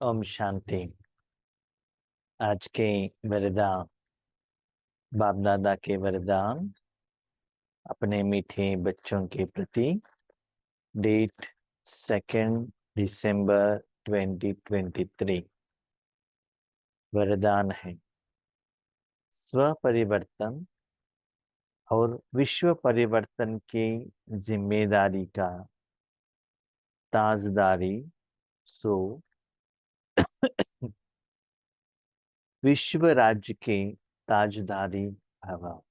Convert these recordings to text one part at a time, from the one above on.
ओम शांति। आज के वरदान, बाप दादा के वरदान अपने मीठे बच्चों के प्रति। डेट 2 दिसंबर 2023। वरदान है स्व परिवर्तन और विश्व परिवर्तन की जिम्मेदारी का ताजदारी सो विश्व राज्य के ताजदारी भव।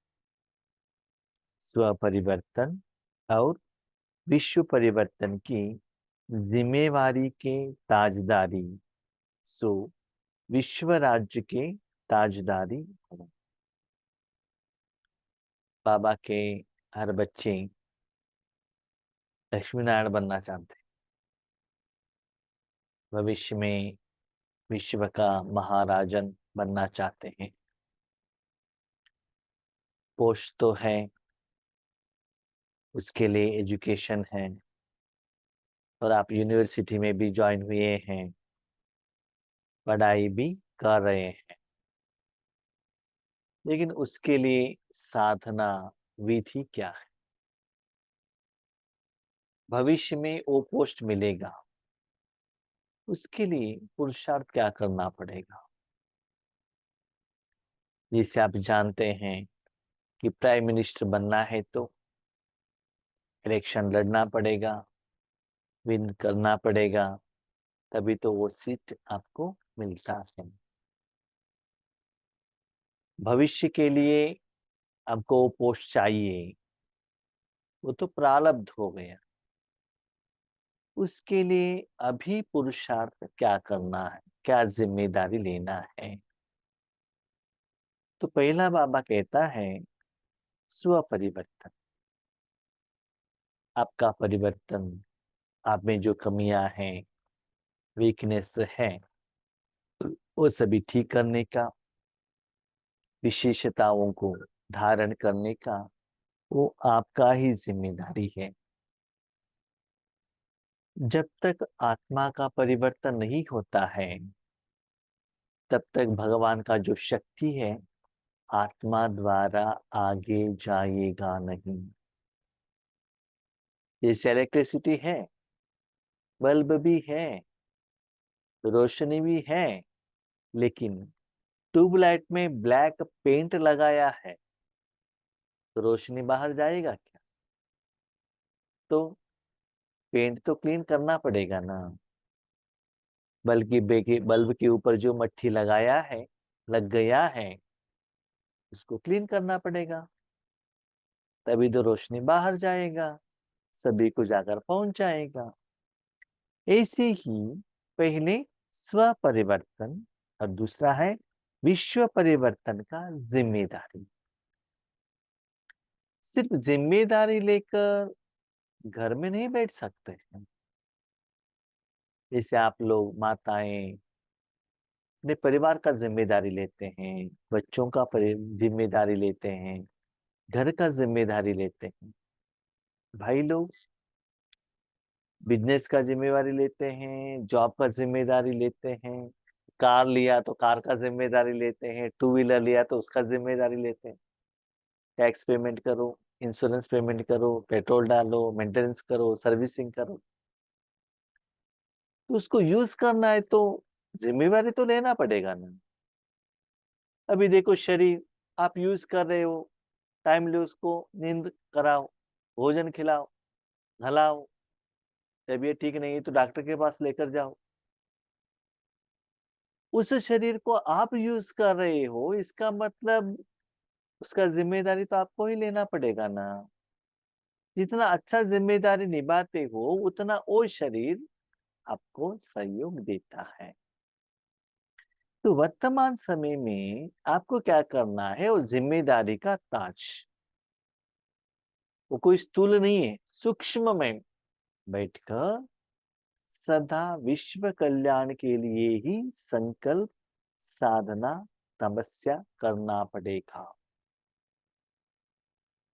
स्व परिवर्तन और विश्व परिवर्तन की जिम्मेवारी के ताजदारी सो विश्व राज्य के ताजदारी हो। बाबा के हर बच्चे लक्ष्मी नारायण बनना चाहते हैं। भविष्य में विश्व का महाराजन बनना चाहते हैं। पोस्ट तो है, उसके लिए एजुकेशन है और आप यूनिवर्सिटी में भी ज्वाइन हुए हैं, पढ़ाई भी कर रहे हैं, लेकिन उसके लिए साधना विधि क्या है? भविष्य में वो पोस्ट मिलेगा, उसके लिए पुरुषार्थ क्या करना पड़ेगा? जिसे आप जानते हैं कि प्राइम मिनिस्टर बनना है तो इलेक्शन लड़ना पड़ेगा, विन करना पड़ेगा, तभी तो वो सीट आपको मिलता है। भविष्य के लिए आपको वो पोस्ट चाहिए, वो तो प्रारब्ध हो गया। उसके लिए अभी पुरुषार्थ क्या करना है, क्या जिम्मेदारी लेना है? तो पहला बाबा कहता है स्व परिवर्तन। आपका परिवर्तन, आप में जो कमियां हैं, वीकनेस है, वो सभी ठीक करने का, विशेषताओं को धारण करने का वो आपका ही जिम्मेदारी है। जब तक आत्मा का परिवर्तन नहीं होता है, तब तक भगवान का जो शक्ति है आत्मा द्वारा आगे जाएगा नहीं। जैसे इलेक्ट्रिसिटी है, बल्ब भी है, रोशनी भी है, लेकिन ट्यूबलाइट में ब्लैक पेंट लगाया है तो रोशनी बाहर जाएगा क्या? तो पेंट तो क्लीन करना पड़ेगा ना। बल्कि बल्ब के ऊपर जो मट्टी लगाया है, लग गया है, उसको क्लीन करना पड़ेगा, तभी तो रोशनी बाहर जाएगा, सभी को जाकर पहुंच जाएगा। ऐसे ही पहले स्व परिवर्तन और दूसरा है विश्व परिवर्तन का जिम्मेदारी। सिर्फ जिम्मेदारी लेकर घर में नहीं बैठ सकते हैं। जैसे आप लोग माताएं अपने परिवार का जिम्मेदारी लेते हैं, बच्चों का जिम्मेदारी लेते हैं, घर का जिम्मेदारी लेते हैं। भाई लोग बिजनेस का जिम्मेदारी लेते हैं, जॉब का जिम्मेदारी लेते हैं, कार लिया तो कार का जिम्मेदारी लेते हैं, टू व्हीलर लिया तो उसका जिम्मेदारी लेते हैं। टैक्स पेमेंट करो, इंश्योरेंस पेमेंट करो, पेट्रोल डालो, मेंटेनेंस करो, सर्विसिंग करो। तो उसको यूज करना है तो जिम्मेवारी तो लेना पड़ेगा ना। अभी देखो, शरीर आप यूज कर रहे हो, टाइमली उसको नींद कराओ, भोजन खिलाओ, नहलाओ। तबीयत ठीक नहीं है तो डॉक्टर के पास लेकर जाओ। उस शरीर को आप यूज कर रहे हो, इसका मतलब उसका जिम्मेदारी तो आपको ही लेना पड़ेगा ना। जितना अच्छा जिम्मेदारी निभाते हो उतना वो शरीर आपको सहयोग देता है। तो वर्तमान समय में आपको क्या करना है, वो जिम्मेदारी का ताज। वो कोई स्थूल नहीं है, सूक्ष्म में बैठकर सदा विश्व कल्याण के लिए ही संकल्प, साधना, तपस्या करना पड़ेगा।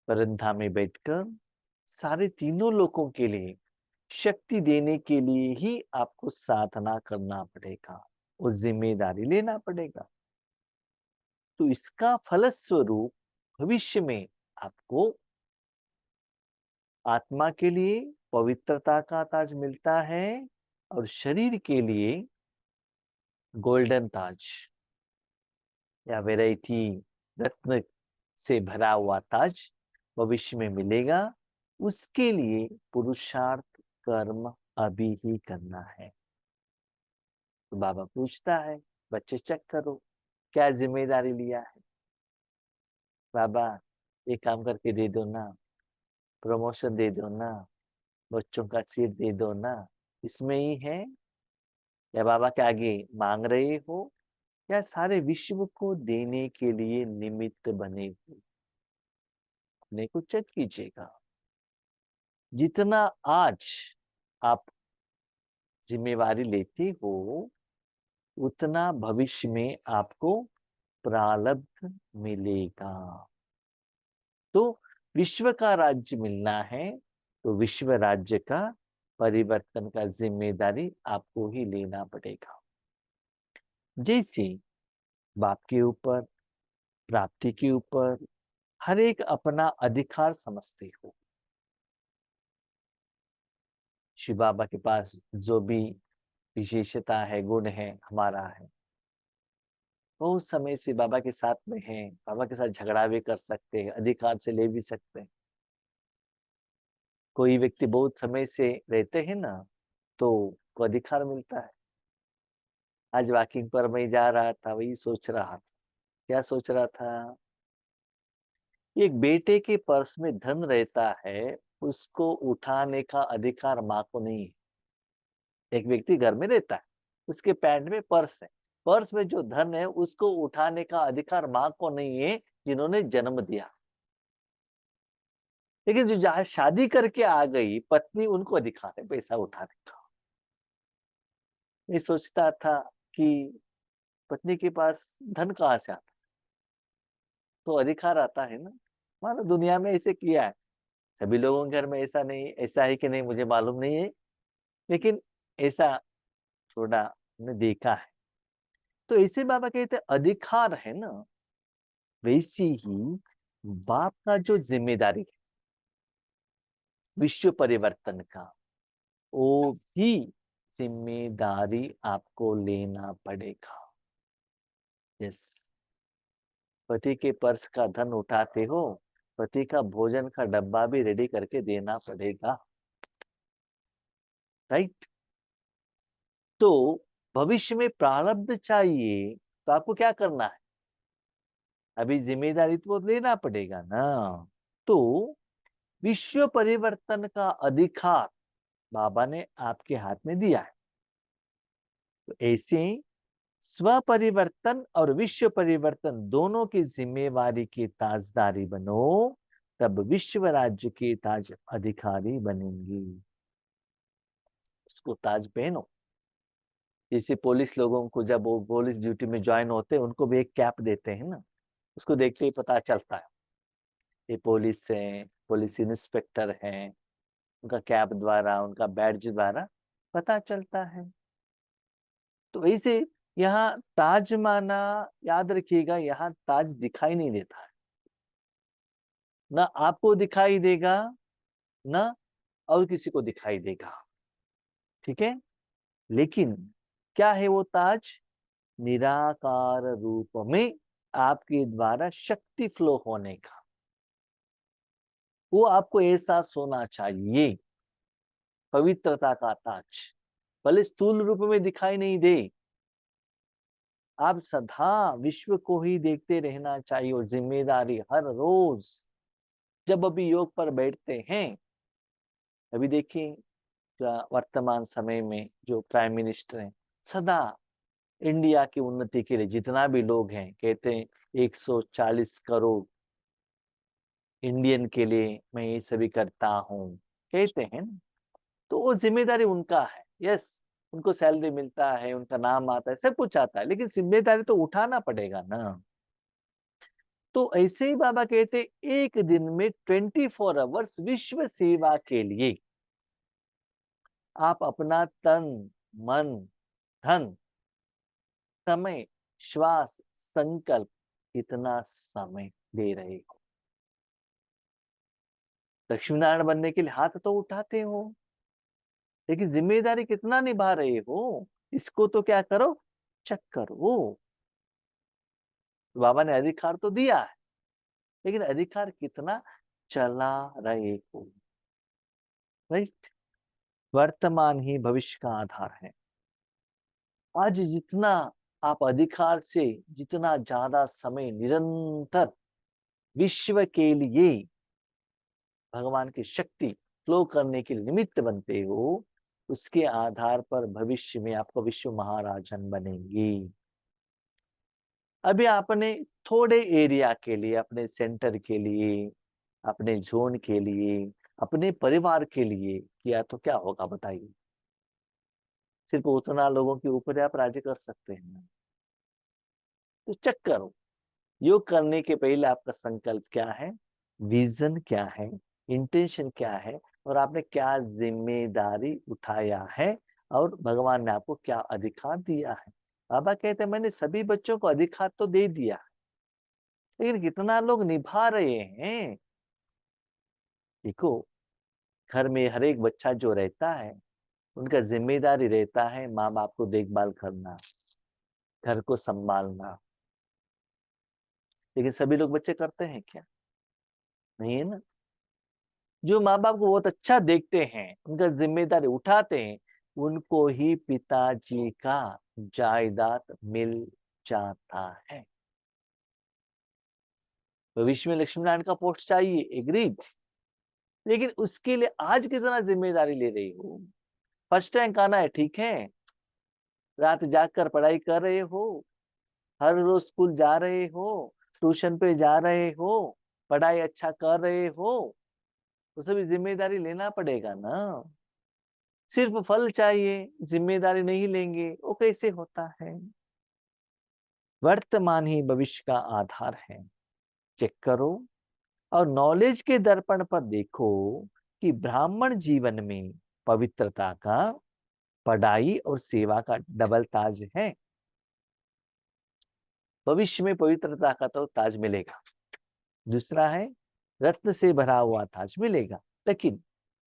परंधा में बैठकर सारे तीनों लोगों के लिए शक्ति देने के लिए ही आपको साधना करना पड़ेगा, वो जिम्मेदारी लेना पड़ेगा। तो इसका फलस्वरूप भविष्य में आपको आत्मा के लिए पवित्रता का ताज मिलता है और शरीर के लिए गोल्डन ताज या वैरायटी रत्न से भरा हुआ ताज भविष्य में मिलेगा। उसके लिए पुरुषार्थ कर्म अभी ही करना है। तो बाबा पूछता है, बच्चे चेक करो क्या जिम्मेदारी लिया है। बाबा ये काम करके दे दो ना, प्रमोशन दे दो ना, बच्चों का सीट दे दो ना, इसमें ही है या बाबा के आगे मांग रहे हो या सारे विश्व को देने के लिए निमित्त बने हो। अपने को चेक कीजिएगा। जितना आज आप जिम्मेवारी लेते हो उतना भविष्य में आपको प्रारब्ध मिलेगा। तो विश्व का राज्य मिलना है तो विश्व राज्य का परिवर्तन का जिम्मेदारी आपको ही लेना पड़ेगा। जैसे बाप के ऊपर, प्राप्ति के ऊपर हर एक अपना अधिकार समझते हो। शिव बाबा के पास जो भी विशेषता है, गुण है, हमारा है, बहुत समय से बाबा के साथ में है, बाबा के साथ झगड़ा भी कर सकते हैं, अधिकार से ले भी सकते हैं। कोई व्यक्ति बहुत समय से रहते हैं ना तो को अधिकार मिलता है। आज वॉकिंग पर मैं जा रहा था, वही सोच रहा था। क्या सोच रहा था? एक बेटे के पर्स में धन रहता है, उसको उठाने का अधिकार माँ को नहीं है। एक व्यक्ति घर में रहता है, उसके पैंट में पर्स है, पर्स में जो धन है उसको उठाने का अधिकार माँ को नहीं है जिन्होंने जन्म दिया। लेकिन जो शादी करके आ गई पत्नी, उनको अधिकार है पैसा उठाने का। मैं सोचता था कि पत्नी के पास धन कहाँ से आता, तो अधिकार आता है ना। मानो दुनिया में ऐसे किया है, सभी लोगों के घर में ऐसा नहीं, ऐसा है कि नहीं मुझे मालूम नहीं है, लेकिन ऐसा थोड़ा हमने देखा है। तो ऐसे बाबा कहते हैं अधिकार है ना, वैसी ही बाप का जो जिम्मेदारी है विश्व परिवर्तन का, वो भी जिम्मेदारी आपको लेना पड़ेगा। यस, पति के पर्स का धन उठाते हो, पति का भोजन का डब्बा भी रेडी करके देना पड़ेगा, राइट। तो भविष्य में प्रारब्ध चाहिए तो आपको क्या करना है? अभी जिम्मेदारी तो लेना पड़ेगा ना। तो विश्व परिवर्तन का अधिकार बाबा ने आपके हाथ में दिया है। तो ऐसे स्व परिवर्तन और विश्व परिवर्तन दोनों की जिम्मेवारी की ताजदारी बनो, तब विश्व राज्य के ताज अधिकारी बनेंगे। उसको ताज पहनो। जैसे पुलिस लोगों को जब वो पुलिस ड्यूटी में ज्वाइन होते हैं उनको भी एक कैप देते हैं ना, उसको देखते ही पता चलता है ये पुलिस है, पुलिस इंस्पेक्टर है। उनका कैप द्वारा, उनका बैड्ज द्वारा पता चलता है। तो ऐसे यहाँ ताज माना, याद रखिएगा, यहाँ ताज दिखाई नहीं देता है, ना आपको दिखाई देगा ना और किसी को दिखाई देगा, ठीक है। लेकिन क्या है वो ताज? निराकार रूप में आपके द्वारा शक्ति फ्लो होने का, वो आपको एहसास होना चाहिए। पवित्रता का ताज भले स्थूल रूप में दिखाई नहीं दे, आप सदा विश्व को ही देखते रहना चाहिए। और जिम्मेदारी हर रोज जब अभी योग पर बैठते हैं, अभी देखिए वर्तमान समय में जो प्राइम मिनिस्टर हैं, सदा इंडिया की उन्नति के लिए जितना भी लोग हैं कहते हैं 140 करोड़ इंडियन के लिए मैं ये सभी करता हूँ, कहते हैं ना। तो वो जिम्मेदारी उनका है। यस, उनको सैलरी मिलता है, उनका नाम आता है, सब कुछ आता है, लेकिन जिम्मेदारी तो उठाना पड़ेगा ना। तो ऐसे ही बाबा कहते एक दिन में 24 आवर्स विश्व सेवा के लिए आप अपना तन, मन, धन, समय, श्वास, संकल्प कितना समय दे रहे हो। लक्ष्मी नारायण बनने के लिए हाथ तो उठाते हो, लेकिन जिम्मेदारी कितना निभा रहे हो, इसको तो क्या करो, चेक करो। बाबा ने अधिकार तो दिया है, लेकिन अधिकार कितना चला रहे हो। राइट। वर्तमान ही भविष्य का आधार है। आज जितना आप अधिकार से जितना ज्यादा समय निरंतर विश्व के लिए भगवान की शक्ति फ्लो करने के निमित्त बनते हो, उसके आधार पर भविष्य में आपको विश्व महाराजन बनेंगे। अभी आपने थोड़े एरिया के लिए, अपने सेंटर के लिए, अपने जोन के लिए, अपने परिवार के लिए किया तो क्या होगा बताइए। सिर्फ उतना लोगों के ऊपर आप राज्य कर सकते हैं ना। तो चेक करो, योग करने के पहले आपका संकल्प क्या है, विजन क्या है, इंटेंशन क्या है, और आपने क्या जिम्मेदारी उठाया है, और भगवान ने आपको क्या अधिकार दिया है। बाबा कहते हैं मैंने सभी बच्चों को अधिकार तो दे दिया, लेकिन कितना लोग निभा रहे हैं। देखो, घर में हर एक बच्चा जो रहता है, उनका जिम्मेदारी रहता है माँ बाप को देखभाल करना, घर को संभालना, लेकिन सभी लोग बच्चे करते हैं क्या, नहीं है ना। जो माँ बाप को बहुत अच्छा देखते हैं, उनका जिम्मेदारी उठाते हैं, उनको ही पिताजी का जायदाद मिल जाता है। भविष्य में लक्ष्मी नारायण का पोस्ट चाहिए, एग्रीड, लेकिन उसके लिए आज कितना जिम्मेदारी ले रही हो। फर्स्ट रैंक आना है, ठीक है, रात जाग कर पढ़ाई कर रहे हो, हर रोज स्कूल जा रहे हो, ट्यूशन पे जा रहे हो, पढ़ाई अच्छा कर रहे हो, तो सभी जिम्मेदारी लेना पड़ेगा ना। सिर्फ फल चाहिए, जिम्मेदारी नहीं लेंगे, वो कैसे होता है। वर्तमान ही भविष्य का आधार है। चेक करो और नॉलेज के दर्पण पर देखो कि ब्राह्मण जीवन में पवित्रता का, पढ़ाई और सेवा का डबल ताज है। भविष्य में पवित्रता का तो ताज मिलेगा, दूसरा है रत्न से भरा हुआ ताज मिलेगा, लेकिन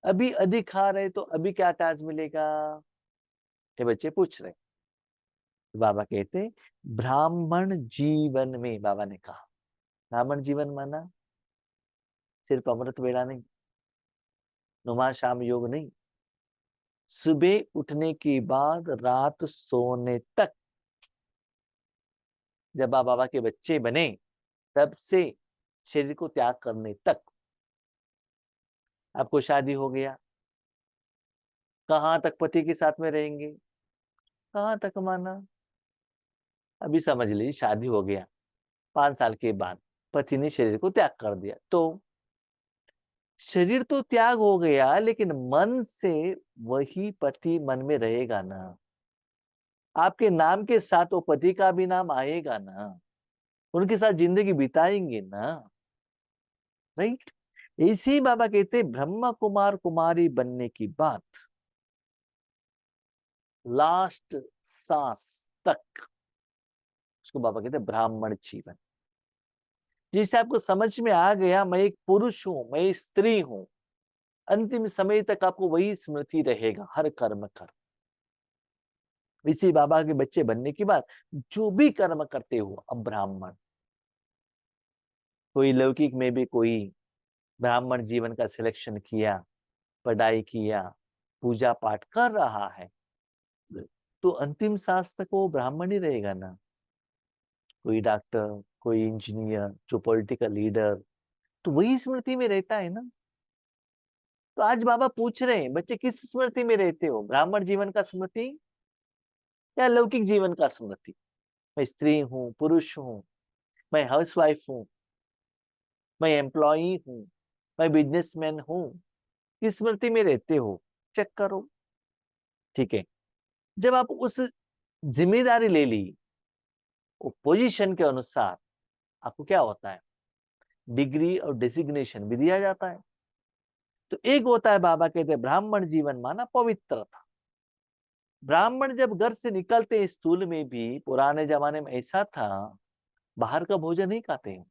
अभी अधिकार है तो अभी क्या ताज मिलेगा, ये बच्चे पूछ रहे। बाबा कहते ब्राह्मण जीवन में, बाबा ने कहा ब्राह्मण जीवन माना सिर्फ अमृत वेला नहीं, नुमा शाम योग नहीं, सुबह उठने के बाद रात सोने तक। जब आप बाबा के बच्चे बने तब से शरीर को त्याग करने तक। आपको शादी हो गया, कहां तक पति के साथ में रहेंगे, कहां तक माना। अभी समझ लीजिए शादी हो गया, 5 साल के बाद पति ने शरीर को त्याग कर दिया, तो शरीर तो त्याग हो गया, लेकिन मन से वही पति मन में रहेगा ना। आपके नाम के साथ वो पति का भी नाम आएगा ना, उनके साथ जिंदगी बिताएंगे ना। राइट। इसी बाबा कहते ब्रह्म कुमार कुमारी बनने की बात लास्ट सांस तक, उसको बाबा कहते ब्राह्मण जीवन। जिसे आपको समझ में आ गया मैं एक पुरुष हूं, मैं एक स्त्री हूं, अंतिम समय तक आपको वही स्मृति रहेगा हर कर्म कर। इसी बाबा के बच्चे बनने की बात, जो भी कर्म करते हो अब ब्राह्मण, कोई लौकिक में भी कोई ब्राह्मण जीवन का सिलेक्शन किया, पढ़ाई किया, पूजा पाठ कर रहा है, तो अंतिम सांस तक वो ब्राह्मण ही रहेगा ना। कोई डॉक्टर, कोई इंजीनियर, जो पॉलिटिकल लीडर, तो वही स्मृति में रहता है ना। तो आज बाबा पूछ रहे हैं बच्चे किस स्मृति में रहते हो, ब्राह्मण जीवन का स्मृति या लौकिक जीवन का स्मृति। मैं स्त्री हूँ, पुरुष हूँ, मैं हाउसवाइफ हूँ, मैं एम्प्लॉई हूँ, मैं बिजनेसमैन हूँ, किस स्मृति में रहते हो, चेक करो। ठीक है, जब आप उस जिम्मेदारी ले ली, वो पोजीशन के अनुसार आपको क्या होता है, डिग्री और डेजिग्नेशन भी दिया जाता है। तो एक होता है, बाबा कहते हैं ब्राह्मण जीवन माना पवित्र था। ब्राह्मण जब घर से निकलते हैं, स्कूल में भी पुराने जमाने में ऐसा था, बाहर का भोजन नहीं खाते हैं,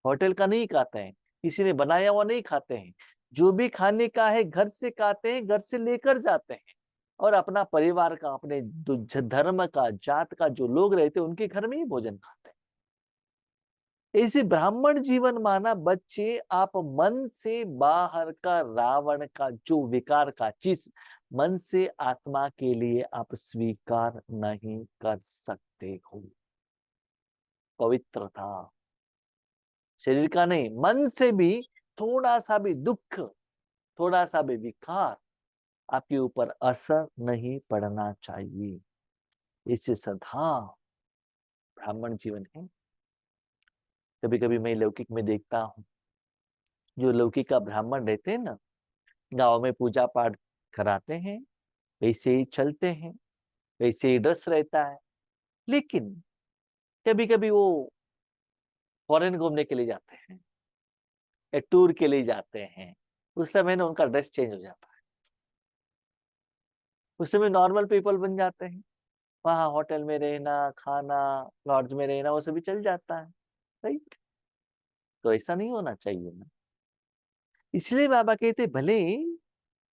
होटल का नहीं खाते हैं, किसी ने बनाया हुआ नहीं खाते हैं। जो भी खाने का है घर से खाते हैं, घर से लेकर जाते हैं, और अपना परिवार का, अपने धर्म का, जात का जो लोग रहते हैं उनके घर में ही भोजन खाते हैं। ऐसे ब्राह्मण जीवन माना बच्चे, आप मन से बाहर का रावण का जो विकार का चीज मन से आत्मा के लिए आप स्वीकार नहीं कर सकते हो। पवित्र था, शरीर का नहीं, मन से भी थोड़ा सा भी दुख, थोड़ा सा भी विकार आपके ऊपर असर नहीं पड़ना चाहिए। इससे सदा ब्राह्मण जीवन है। कभी कभी मैं लौकिक में देखता हूँ, जो लौकिक का ब्राह्मण रहते हैं ना, गांव में पूजा पाठ कराते हैं, वैसे ही चलते हैं, वैसे ही ड्रेस रहता है, लेकिन कभी कभी वो फॉरेन घूमने के लिए जाते हैं या टूर के लिए जाते हैं, उस समय ना उनका ड्रेस चेंज हो जाता है, उस समय नॉर्मल पीपल बन जाते हैं। वहां होटल में रहना, खाना, लॉज में रहना, वो सभी चल जाता है, राइट? तो ऐसा नहीं होना चाहिए ना। इसलिए बाबा कहते भले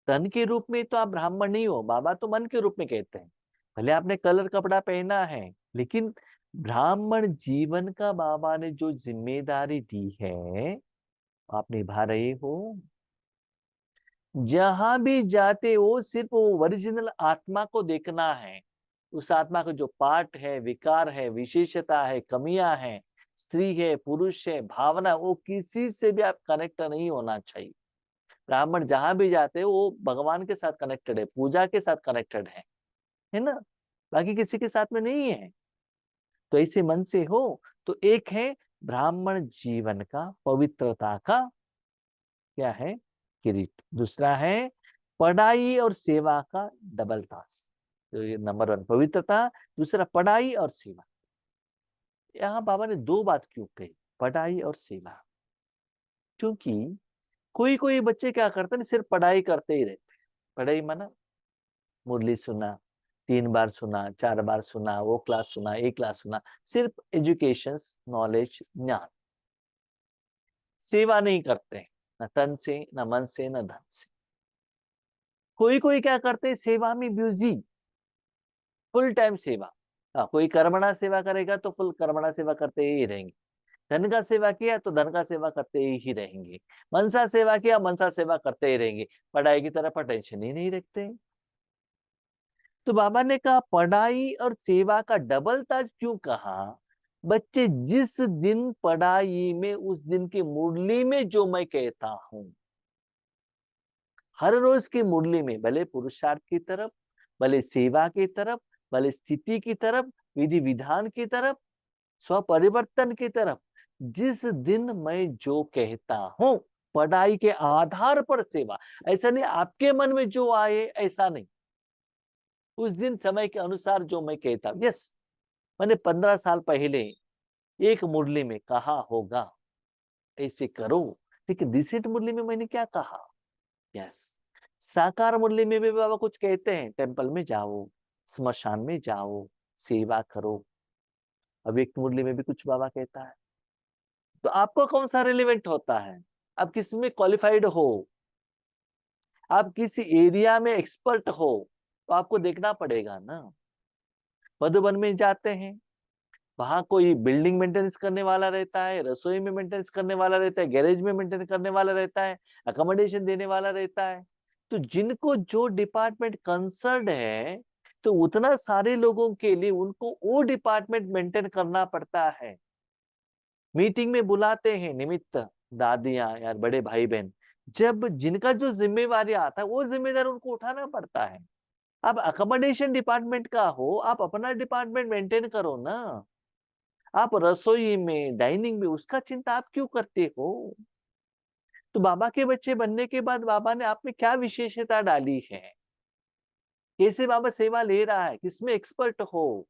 तन के रूप में तो आप ब्राह्मण नहीं हो, बाबा तो मन के रूप में कहते हैं। भले आपने कलर कपड़ा पहना है, लेकिन ब्राह्मण जीवन का बाबा ने जो जिम्मेदारी दी है आप निभा रहे हो। जहां भी जाते हो सिर्फ वो ओरिजिनल आत्मा को देखना है, उस आत्मा का जो पार्ट है, विकार है, विशेषता है, कमियां हैं, स्त्री है, पुरुष है, भावना, वो किसी से भी आप कनेक्ट नहीं होना चाहिए। ब्राह्मण जहां भी जाते हैं वो भगवान के साथ कनेक्टेड है, पूजा के साथ कनेक्टेड है ना, बाकी किसी के साथ में नहीं है। तो ऐसे मन से हो तो एक है ब्राह्मण जीवन का पवित्रता का क्या है, किरीट। दूसरा है पढ़ाई और सेवा का डबल ताज। तो ये नंबर 1 पवित्रता, दूसरा पढ़ाई और सेवा। यहाँ बाबा ने 2 बात क्यों कही, पढ़ाई और सेवा? क्योंकि कोई कोई बच्चे क्या करते हैं, सिर्फ पढ़ाई करते ही रहते हैं। पढ़ाई माना मुरली सुना, 3 बार सुना, 4 बार सुना, वो क्लास सुना, एक क्लास सुना, सिर्फ एजुकेशन, नॉलेज, ज्ञान। सेवा नहीं करते हैं, न तन से, न मन से, न धन से। कोई कोई क्या करते हैं, सेवा में बिजी, फुल टाइम सेवा। हाँ, कोई कर्मणा सेवा करेगा तो फुल कर्मणा सेवा करते ही रहेंगे, धन का सेवा किया तो धन का सेवा करते ही रहेंगे, मनसा सेवा किया मनसा सेवा करते ही रहेंगे, पढ़ाई की तरफ अटेंशन ही नहीं रखते। तो बाबा ने कहा पढ़ाई और सेवा का डबल ताज क्यों कहा? बच्चे जिस दिन पढ़ाई में, उस दिन की मुरली में जो मैं कहता हूं, हर रोज की मुरली में, भले पुरुषार्थ की तरफ, भले सेवा की तरफ, भले स्थिति की तरफ, विधि विधान की तरफ, स्व परिवर्तन की तरफ, जिस दिन मैं जो कहता हूं, पढ़ाई के आधार पर सेवा। ऐसा नहीं आपके मन में जो आए, ऐसा नहीं, उस दिन समय के अनुसार जो मैं कहता हूं। यस, मैंने 15 साल पहले एक मुरली में कहा होगा ऐसे करो, लेकिन रिसेंट मुरली में मैंने क्या कहा? यस, साकार मुरली में भी बाबा कुछ कहते हैं, टेम्पल में जाओ, स्मशान में जाओ, सेवा करो। अब एक मुरली में भी कुछ बाबा कहता है। तो आपको कौन सा रिलेवेंट होता है? आप किस में क्वालिफाइड हो, आप किसी एरिया में एक्सपर्ट हो, तो आपको देखना पड़ेगा ना। मधुबन में जाते हैं, वहां कोई बिल्डिंग मेंटेनेंस करने वाला रहता है, रसोई में मेंटेनेंस करने वाला रहता है, गैरेज में मेंटेन करने वाला रहता है, अकोमोडेशन देने वाला रहता है। तो जिनको जो डिपार्टमेंट कंसर्न है, तो उतना सारे लोगों के लिए उनको वो डिपार्टमेंट मेंटेन करना पड़ता है। मीटिंग में बुलाते हैं निमित्त दादियां यार, बड़े भाई बहन, जब जिनका जो जिम्मेवारी आता है वो जिम्मेदारी उनको उठाना पड़ता है। आप अकोमोडेशन डिपार्टमेंट का हो, आप अपना डिपार्टमेंट मेंटेन करो ना। आप रसोई में, डाइनिंग में, उसका चिंता आप क्यों करते हो? तो बाबा के बच्चे बनने के बाद बाबा ने आप में क्या विशेषता डाली है, कैसे बाबा सेवा ले रहा है, किसमें एक्सपर्ट हो,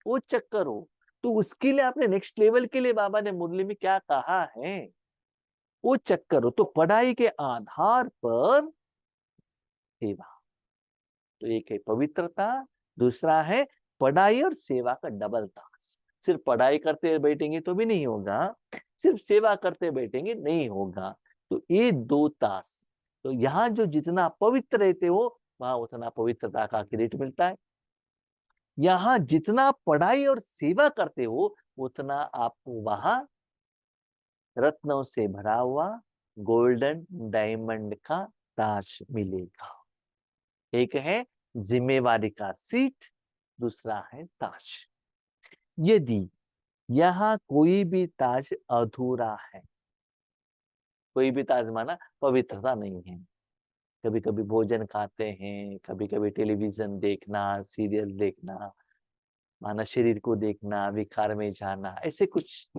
वो चेक करो। तो उसके लिए आपने नेक्स्ट लेवल के लिए बाबा ने मुरली में क्या कहा है, वो चक्कर हो। तो पढ़ाई के आधार पर सेवा, तो एक है पवित्रता, दूसरा है पढ़ाई और सेवा का डबल तास। सिर्फ पढ़ाई करते बैठेंगे तो भी नहीं होगा, सिर्फ सेवा करते बैठेंगे नहीं होगा। तो ये 2 तास, तो यहाँ जो जितना पवित्र रहते हो वहां उतना पवित्रता का क्रेडिट मिलता है। यहाँ जितना पढ़ाई और सेवा करते हो उतना आपको वहां रत्नों से भरा हुआ गोल्डन डायमंड का ताज मिलेगा। एक है जिम्मेवारी का सीट, दूसरा है ताज। यदि यहाँ कोई भी ताज अधूरा है, कोई भी ताज माना पवित्रता नहीं है, कभी कभी भोजन खाते हैं, कभी कभी टेलीविजन देखना, सीरियल देखना, माना शरीर को देखना, विकार में जाना, ऐसे कुछ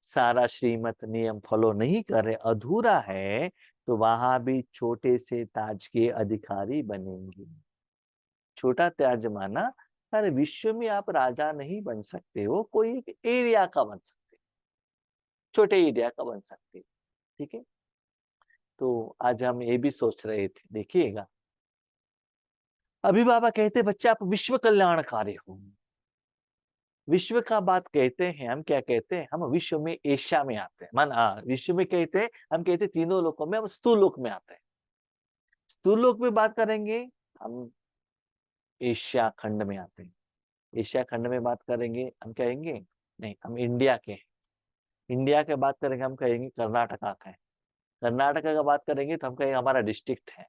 सारा श्रीमत नियम फॉलो नहीं कर रहे, अधूरा है, तो वहां भी छोटे से ताज के अधिकारी बनेंगे। छोटा ताज माना सारे विश्व में आप राजा नहीं बन सकते हो, कोई एक एरिया का बन सकते, छोटे एरिया का बन सकते। ठीक है, तो आज हम ये भी सोच रहे थे, देखिएगा अभी बाबा कहते बच्चे आप विश्व कल्याणकारी हो। विश्व का बात कहते हैं, हम क्या कहते हैं, हम विश्व में एशिया में आते हैं, माना विश्व में कहते हैं, हम कहते हैं तीनों लोकों में, हम स्थूल लोक में आते हैं। स्थूल लोक में बात करेंगे हम एशिया खंड में आते हैं। एशिया खंड में बात करेंगे हम कहेंगे नहीं हम इंडिया के हैं। इंडिया के बात करेंगे हम कहेंगे कर्नाटका का है। कर्नाटका का बात करेंगे तो हम कहेंगे हमारा डिस्ट्रिक्ट है।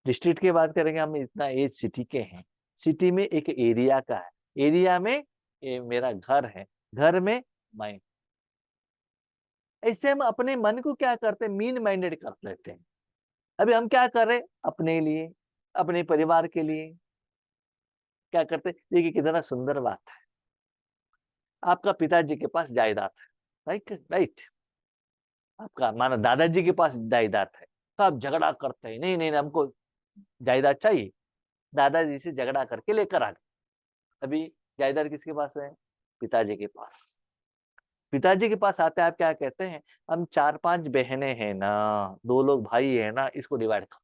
डिस्ट्रिक्ट की बात करेंगे हम इतना एज सिटी के हैं। सिटी में एक एरिया का है, एरिया में मेरा घर है, घर में मैं। ऐसे हम अपने मन को क्या करते हैं, मीन माइंडेड कर लेते हैं। अभी हम क्या कर रहे हैं अपने लिए, अपने परिवार के लिए क्या करते हैं। देखिए कितना सुंदर बात है, आपका पिताजी के पास जायदाद है, राइट राइट, आपका माना दादाजी के पास जायदाद है, तो आप झगड़ा करते हैं, नहीं नहीं हमको जायदाद चाहिए, दादाजी से झगड़ा करके लेकर आ गए। अभी जायदाद किसके पास है, पिताजी के पास। पिताजी के पास आते हैं, आप क्या कहते हैं, हम 4-5 बहनें हैं ना, 2 लोग भाई है ना, इसको डिवाइड करो।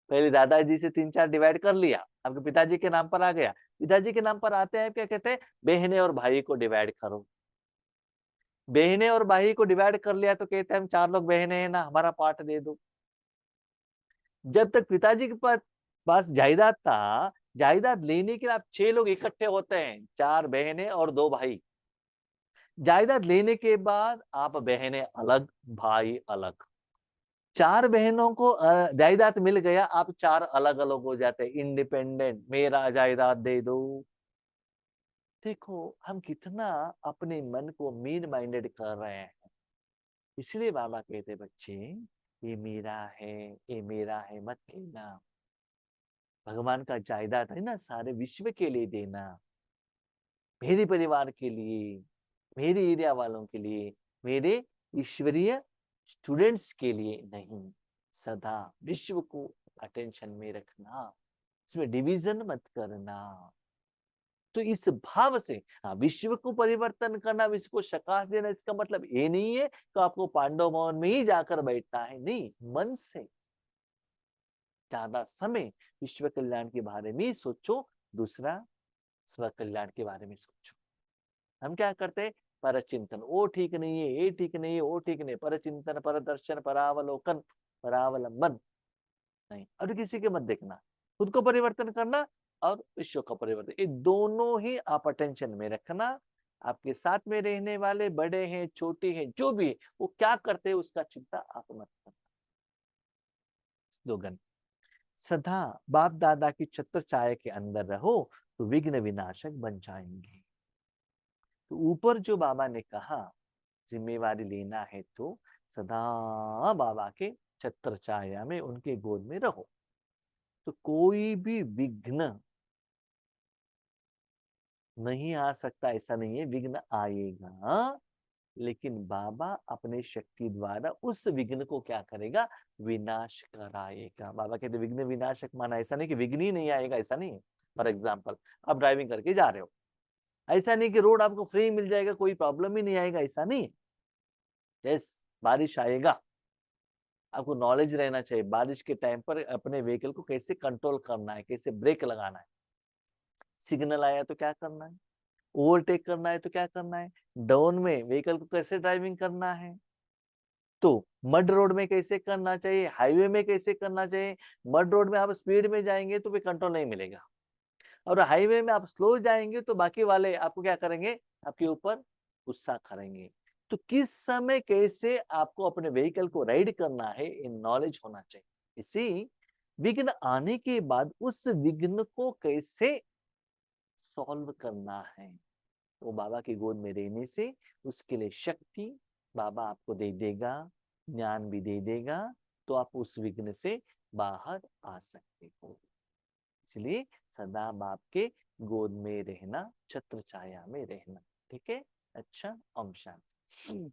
पहले दादाजी से 3-4 डिवाइड कर लिया, आपके पिताजी के नाम पर आ गया। पिताजी के नाम पर आते हैं क्या कहते हैं, बहनें और भाई को डिवाइड करो। बहनें और भाई को डिवाइड कर लिया तो कहते हैं हम 4 लोग बहनें हैं ना, हमारा पार्ट दे दो। जब तक पिताजी के पास जायदाद था, जायदाद लेने के लिए आप 6 लोग इकट्ठे होते हैं, 4 बहनें और 2 भाई। जायदाद लेने के बाद आप बहनें अलग, भाई अलग। 4 बहनों को जायदाद मिल गया, आप 4 अलग अलग हो जाते, इंडिपेंडेंट, मेरा जायदाद दे दो। देखो हम कितना अपने मन को मीन माइंडेड कर रहे हैं। इसलिए बाबा कहते बच्चे ये मेरा है, ये मेरा है मत कहना। भगवान का जायदाद है ना, सारे विश्व के लिए देना, मेरे परिवार के लिए, मेरे एरिया वालों के लिए, मेरे ईश्वरीय स्टूडेंट्स के लिए नहीं, सदा विश्व को अटेंशन में रखना, इसमें डिवीजन मत करना। तो इस भाव से हाँ, विश्व को परिवर्तन करना, विश्व को प्रकाश देना, इसका मतलब ये नहीं है तो आपको पांडव भवन में ही जाकर बैठना है, नहीं, मन से ज्यादा समय विश्व कल्याण के बारे में सोचो, दूसरा स्व कल्याण के बारे में सोचो। हम क्या करते हैं, पर चिंतन, वो ठीक नहीं है, ये ठीक नहीं है, वो ठीक नहीं, पर चिंतन, पर दर्शन, परावलोकन, परावलंबन नहीं, और किसी के मत देखना, खुद को परिवर्तन करना और विश्व का परिवर्तन, ये दोनों ही आप अटेंशन में रखना। आपके साथ में रहने वाले बड़े हैं छोटे हैं जो भी वो क्या करते हैं उसका चिंता आप मत करना। स्लोगन, सदा बाप दादा की छत्र छाया के अंदर रहो तो विघ्न विनाशक बन जाएंगे। तो ऊपर जो बाबा ने कहा जिम्मेवारी लेना है तो सदा बाबा के छत्र छाया में उनके गोद में रहो, तो कोई भी विघ्न नहीं आ सकता ऐसा नहीं है, विघ्न आएगा, लेकिन बाबा अपने शक्ति द्वारा उस विघ्न को क्या करेगा, विनाश कराएगा। बाबा कहते विघ्न विनाशक माना ऐसा नहीं कि विघ्न ही नहीं आएगा, ऐसा नहीं है। फॉर एग्जाम्पल आप ड्राइविंग करके जा रहे हो, ऐसा नहीं कि रोड आपको फ्री मिल जाएगा, कोई प्रॉब्लम ही नहीं आएगा, ऐसा नहीं है। यस, बारिश आएगा, आपको नॉलेज रहना चाहिए बारिश के टाइम पर अपने व्हीकल को कैसे कंट्रोल करना है, कैसे ब्रेक लगाना है, सिग्नल आया तो क्या करना है, ओवरटेक करना है तो क्या करना है, डाउन में व्हीकल को कैसे ड्राइविंग करना है, तो मड रोड में कैसे करना चाहिए, हाईवे में कैसे करना चाहिए। मड रोड में आप स्पीड में जाएंगे तो फिर कंट्रोल नहीं मिलेगा, और हाईवे में आप स्लो जाएंगे तो बाकी वाले आपको क्या करेंगे, आपके ऊपर गुस्सा करेंगे। तो किस समय कैसे आपको अपने व्हीकल को राइड करना है, इन नॉलेज होना चाहिए। इसी विघ्न आने के बाद उस विघ्न को कैसे सॉल्व करना है, वो बाबा की गोद में रहने से उसके लिए शक्ति बाबा आपको दे देगा, ज्ञान भी दे देगा, तो आप उस विघ्न से बाहर आ सकते हो। इसलिए सदा बाप के गोद में रहना, छत्र छाया में रहना। ठीक है, अच्छा, ओम शांति।